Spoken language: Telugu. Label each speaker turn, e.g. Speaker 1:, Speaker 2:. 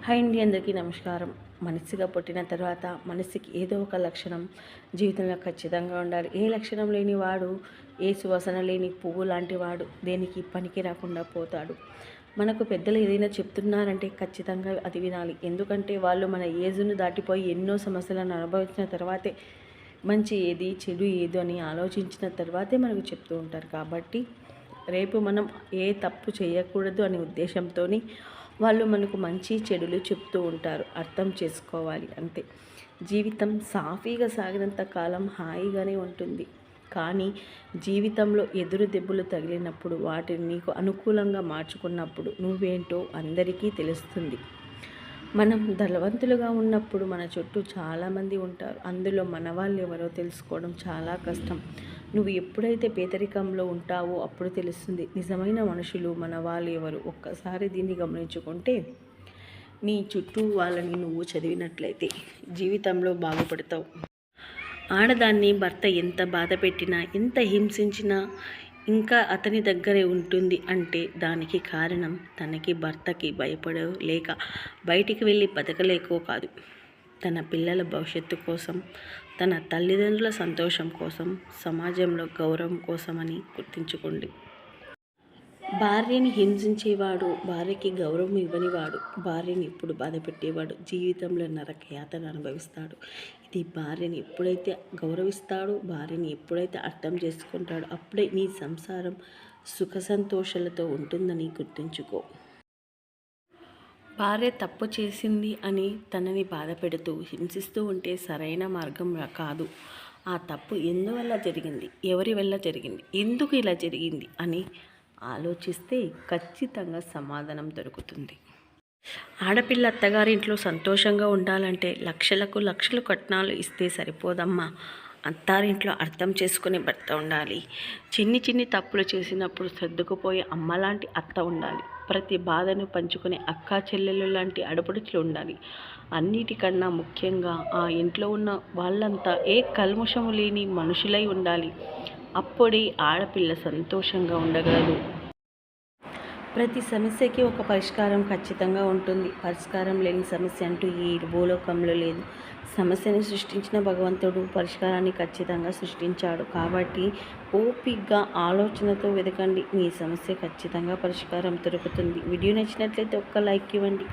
Speaker 1: హాయ్ అండి, అందరికీ నమస్కారం. మనిషిగా పుట్టిన తర్వాత మనిషికి ఏదో ఒక లక్షణం జీవితంలో ఖచ్చితంగా ఉండాలి. ఏ లక్షణం లేని వాడు, ఏ సువాసన లేని పువ్వు లాంటి వాడు దేనికి పనికి రాకుండా పోతాడు. మనకు పెద్దలు ఏదైనా చెప్తున్నారంటే ఖచ్చితంగా అది వినాలి. ఎందుకంటే వాళ్ళు మన ఏజ్ను దాటిపోయి ఎన్నో సమస్యలను అనుభవించిన తర్వాతే మంచి ఏది చెడు ఏదో అని ఆలోచించిన తర్వాతే మనకు చెప్తూ ఉంటారు. కాబట్టి రేపు మనం ఏ తప్పు చేయకూడదు అనే ఉద్దేశంతో వాళ్ళు మనకు మంచి చెడులు చెప్తూ ఉంటారు. అర్థం చేసుకోవాలి అంతే. జీవితం సాఫీగా సాగినంత కాలం హాయిగానే ఉంటుంది. కానీ జీవితంలో ఎదురు దెబ్బలు తగిలినప్పుడు వాటిని నీకు అనుకూలంగా మార్చుకున్నప్పుడు నువ్వేంటో అందరికీ తెలుస్తుంది. మనం ధనవంతులుగా ఉన్నప్పుడు మన చుట్టూ చాలామంది ఉంటారు. అందులో మన వాళ్ళు ఎవరో తెలుసుకోవడం చాలా కష్టం. నువ్వు ఎప్పుడైతే పేదరికంలో ఉంటావో అప్పుడు తెలుస్తుంది నిజమైన మనుషులు మన వాళ్ళు ఎవరు. ఒక్కసారి దీన్ని గమనించుకుంటే నీ చుట్టూ వాళ్ళని నువ్వు చదివినట్లయితే జీవితంలో బాగుపడతావు. ఆడదాన్ని భర్త ఎంత బాధ పెట్టినా, ఎంత హింసించినా ఇంకా అతని దగ్గరే ఉంటుంది అంటే దానికి కారణం తనకి భర్తకి భయపడో లేక బయటికి వెళ్ళి బతకలేకో కాదు. తన పిల్లల భవిష్యత్తు కోసం, తన తల్లిదండ్రుల సంతోషం కోసం, సమాజంలో గౌరవం కోసమని గుర్తుంచుకోండి. భార్యని హింసించేవాడు, భార్యకి గౌరవం ఇవ్వనివాడు, భార్యని ఎప్పుడు బాధ పెట్టేవాడు జీవితంలో నరక యాతన అనుభవిస్తాడు. ఇది భార్యని ఎప్పుడైతే గౌరవిస్తాడో, భార్యని ఎప్పుడైతే అర్థం చేసుకుంటాడో అప్పుడే నీ సంసారం సుఖ సంతోషాలతో ఉంటుందని గుర్తుంచుకో. భార్య తప్పు చేసింది అని తనని బాధ పెడుతూ హింసిస్తూ ఉంటే సరైన మార్గం కాదు. ఆ తప్పు ఎందువల్ల జరిగింది, ఎవరి వల్ల జరిగింది, ఎందుకు ఇలా జరిగింది అని ఆలోచిస్తే ఖచ్చితంగా సమాధానం దొరుకుతుంది. ఆడపిల్ల అత్తగారింట్లో సంతోషంగా ఉండాలంటే లక్షలకు లక్షలు కట్నాలు ఇస్తే సరిపోదమ్మా. అత్తారింట్లో అర్థం చేసుకునే భర్త ఉండాలి. చిన్ని చిన్ని తప్పులు చేసినప్పుడు సర్దుకుపోయే అమ్మలాంటి అత్త ఉండాలి. ప్రతి బాధను పంచుకునే అక్కా చెల్లెలు లాంటి ఆడపడుచులు ఉండాలి. అన్నిటికన్నా ముఖ్యంగా ఆ ఇంట్లో ఉన్న వాళ్ళంతా ఏ కల్ముషము లేని మనుషులై ఉండాలి. అప్పుడే ఆడపిల్ల సంతోషంగా ఉండగలదు. ప్రతి సమస్యకి ఒక పరిష్కారం ఖచ్చితంగా ఉంటుంది. పరిష్కారం లేని సమస్య అంటూ ఈ భూలోకంలో లేదు. సమస్యని సృష్టించిన భగవంతుడు పరిష్కారాన్ని ఖచ్చితంగా సృష్టించాడు. కాబట్టి ఓపికగా ఆలోచనతో వెతకండి. మీ సమస్య ఖచ్చితంగా పరిష్కారం దొరుకుతుంది. వీడియో నచ్చినట్లయితే ఒక్క లైక్ ఇవ్వండి.